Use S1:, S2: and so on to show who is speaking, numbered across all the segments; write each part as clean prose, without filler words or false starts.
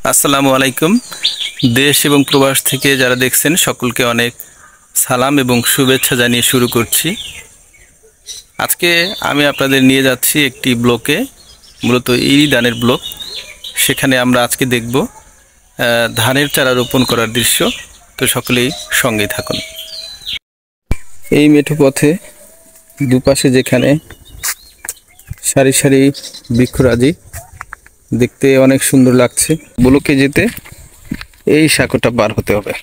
S1: আসসালামু আলাইকুম। দেশ এবং প্রবাস থেকে যারা দেখছেন সকলকে অনেক সালাম এবং শুভেচ্ছা জানিয়ে শুরু করছি। আজকে আমি আপনাদের নিয়ে যাচ্ছি একটি ব্লকে, মূলত ইরি ধানের ব্লক। সেখানে আমরা আজকে দেখব ধানের চারা রোপণ করার দৃশ্য। তো সকলেই সঙ্গেই থাকুন। এই মেঠো পথে দুপাশে যেখানে সারি সারি বৃক্ষরাজি, দেখতে অনেক সুন্দর লাগছে। ব্লকে যেতে এই সাঁকোটা পার হতে হবে।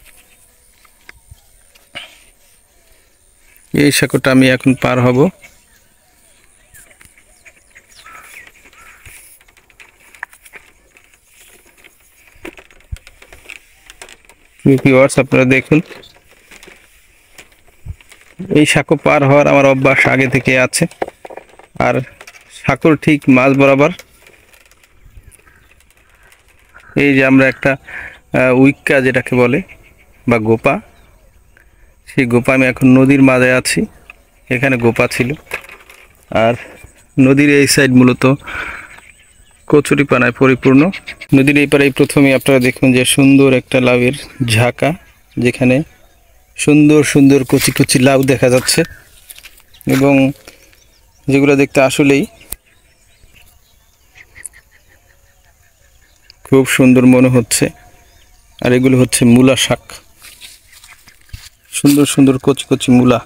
S1: এই সাঁকোটা আমি এখন পার হব। ভিউয়ার্স, আপনারা দেখুন, এই সাঁকো পার হওয়ার আমার অভ্যাস আগে থেকে আছে। আর সাঁকোর ঠিক মাঝ বরাবর এই যে আমরা একটা উইক্কা যেটাকে বলে বা গোপা, সেই গোপা, আমি এখন নদীর মাঝে আছি। এখানে গোপা ছিল, আর নদীর এই সাইড মূলত কচুরিপানায় পরিপূর্ণ। নদীর এই পারে প্রথমে আপনারা দেখুন যে সুন্দর একটা লাউয়ের ঝাঁকা, যেখানে সুন্দর সুন্দর কচি কচি লাউ দেখা যাচ্ছে এবং যেগুলো দেখতে আসলেই খুব সুন্দর মনে হচ্ছে। আর এগুলো হচ্ছে মূলা শাক, সুন্দর সুন্দর কচি কচি মূলা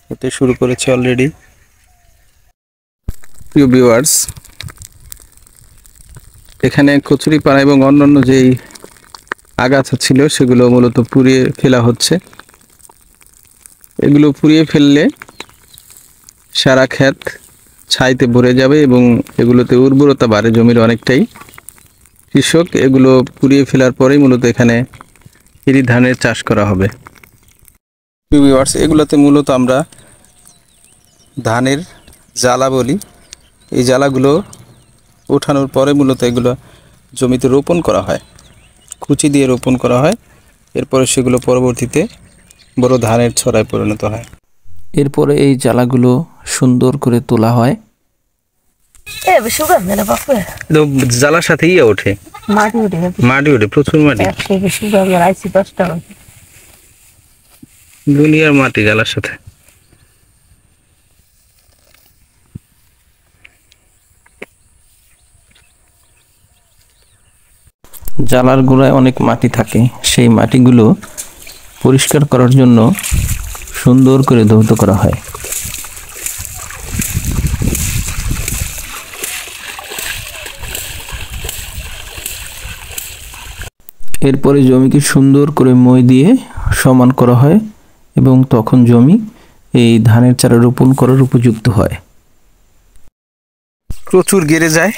S1: হতে শুরু করেছে অলরেডি। প্রিয় ভিউয়ার্স, এখানে কচুরিপানা এবং অন্যান্য যেই আগাছা ছিল সেগুলো মূলত পুড়িয়ে ফেলা হচ্ছে। এগুলো পুড়িয়ে ফেললে সারা ক্ষেত ছাইতে ভরে যাবে এবং এগুলোতে উর্বরতা বাড়ে জমির অনেকটাই। কৃষক এগুলো পুড়িয়ে ফেলার পরেই মূলত এখানে ইরি ধানের চাষ করা হবে। ভিউয়ার্স, এগুলোতে মূলত আমরা ধানের জ্বালা বলি। এই জ্বালাগুলো ওঠানোর পরে মূলত এগুলো জমিতে রোপণ করা হয়, কুচি দিয়ে রোপণ করা হয়। এরপরে সেগুলো পরবর্তীতে বড় ধানের ছড়ায় পরিণত হয়।
S2: এরপরে এই জ্বালাগুলো সুন্দর করে তোলা হয়।
S1: জ্বালার সাথে ওঠে, মাটি ওঠে, প্রচুর মাটি, দুনিয়ার মাটি জ্বালার সাথে।
S2: জ্বালার গোড়ায় অনেক মাটি থাকে, সেই মাটিগুলো পরিষ্কার করার জন্য সুন্দর করে ধৌত করা হয়। এরপরে জমিকে সুন্দর করে মই দিয়ে সমান করা হয় এবং তখন জমি এই ধানের চারা রোপণ করার উপযুক্ত হয়।
S1: প্রচুর গেড়ে যায়,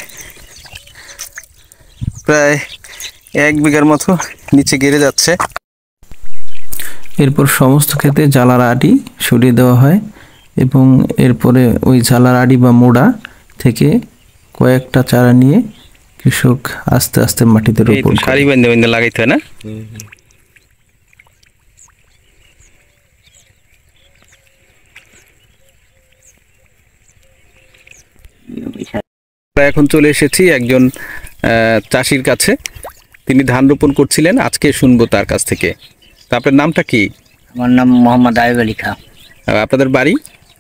S1: প্রায় 1 বিঘার মতো নিচে গেড়ে যাচ্ছে।
S2: এরপর সমস্ত ক্ষেতে জ্বালার আটি সরিয়ে দেওয়া হয় এবং এরপরে ওই জ্বালার আটি বা মোড়া থেকে কয়েকটা চারা নিয়ে কৃষক আস্তে আস্তে মাটিতে রোপণ করে।
S1: সারি বেঁধে বেঁধে লাগাইতে হয় না? এখন চলে এসেছি একজন চাষির কাছে। তিনি ধান রোপণ করছিলেন, আজকে শুনবো তার কাছ থেকে। তা আপনার নামটা কি?
S3: আমার নাম মোহাম্মদ আয়ুব আলী খান।
S1: আপনাদের বাড়ি?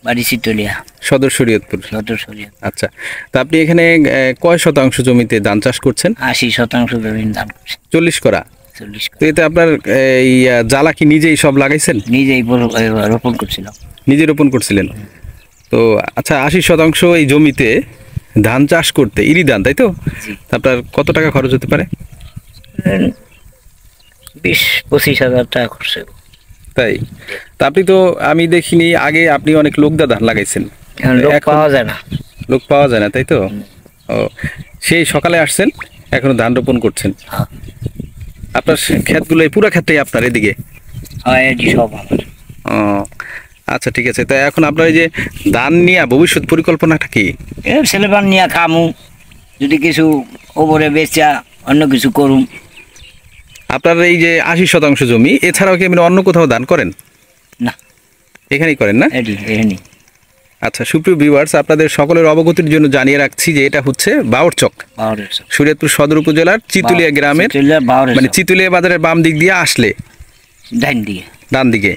S3: বাড়ি চিতলিয়া,
S1: সদর শরীয়তপুর। আচ্ছা, তা আপনি এখানে কয় শতাংশ জমিতে ধান চাষ করছেন?
S3: 80% জমির ধান করছি।
S1: 40 করা?
S3: 40
S1: তো এতে আপনার এই জ্বালা কি নিজেই সব লাগাইছেন?
S3: নিজেই রোপণ করছিলাম।
S1: নিজে রোপণ করছিলেন? তো আচ্ছা, 80% এই জমিতে ধান চাষ করতে, ইরি ধান, তাই তো? আপনার কত টাকা খরচ হতে পারে?
S3: 20-25 হাজার টাকা খরচ।
S1: তাই? তা আপনি তো, আমি দেখিনি আগে, আপনি অনেক লোকদা ধান লাগাইছেন।
S3: লোক পাওয়া যায় না।
S1: লোক পাওয়া যায় না, তাই তো? ও, সেই সকালে আসছেন, এখনো ধান রোপণ করছেন। আপনার ক্ষেতগুলো, পুরো ক্ষেতটাই আপনার এদিকে?
S3: সব আমার।
S1: ও আচ্ছা, ঠিক আছে। তাই এখন আপনার এই যে ধান নিয়ে ভবিষ্যৎ পরিকল্পনাটা কি?
S3: ছেলেপান নিয়ে খামু, যদি কিছু ওপরে বেচা অন্য কিছু করুম।
S1: আপনার এই যে 80% জমি, এছাড়াও কি আপনি অন্য কোথাও ধান করেন?
S3: না,
S1: এখানেই করেন না?
S3: এখানেই।
S1: আচ্ছা, সুপ্রিয় ভিউয়ার্স, আপনাদের সকলের অবগতির জন্য জানিয়ে রাখছি যে এটা হচ্ছে বাউরচক, শরীয়তপুর সদর উপজেলার চিতুলিয়া গ্রামের, মানে চিতুলিয়া বাজারের বাম দিক দিয়ে আসলে ডান দিকে,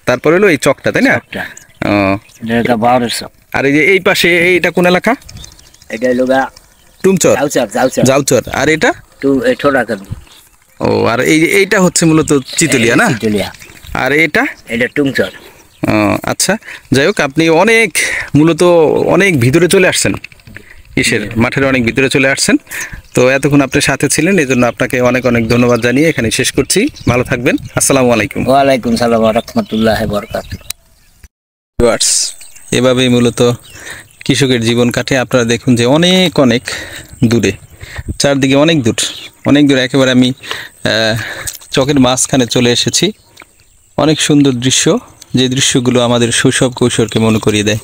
S1: তারপর হলো এই চকটা, তাই না? আর এই যে এই পাশে এইটা কোন এলাকা?
S3: এটা হলো
S1: টুমচর, জাউচর। আর এটা ও, আর এইটা হচ্ছে মূলত চিতুলিয়া না? আর এটা
S3: টুমচর।
S1: আচ্ছা, যাই হোক, আপনি মূলত অনেক ভিতরে চলে আসছেন, মাঠের অনেক ভিতরে চলে আসছেন। তো এতক্ষণ আপনার সাথে ছিলেন, এই জন্য আপনাকে অনেক অনেক ধন্যবাদ জানিয়ে এখানে শেষ করছি। ভালো থাকবেন। আসসালামু আলাইকুম।
S3: ওয়ালাইকুম সালাম ওয়া রাহমাতুল্লাহি ওয়া বারাকাতুহু।
S1: এভাবেই মূলত কৃষকের জীবন কাটে। আপনারা দেখুন যে অনেক অনেক দূরে, চারদিকে অনেক দূর, একেবারে আমি চকের মাঝখানে চলে এসেছি। অনেক সুন্দর দৃশ্য, যে দৃশ্যগুলো আমাদের শৈশব কৈশোরকে মনে করিয়ে দেয়।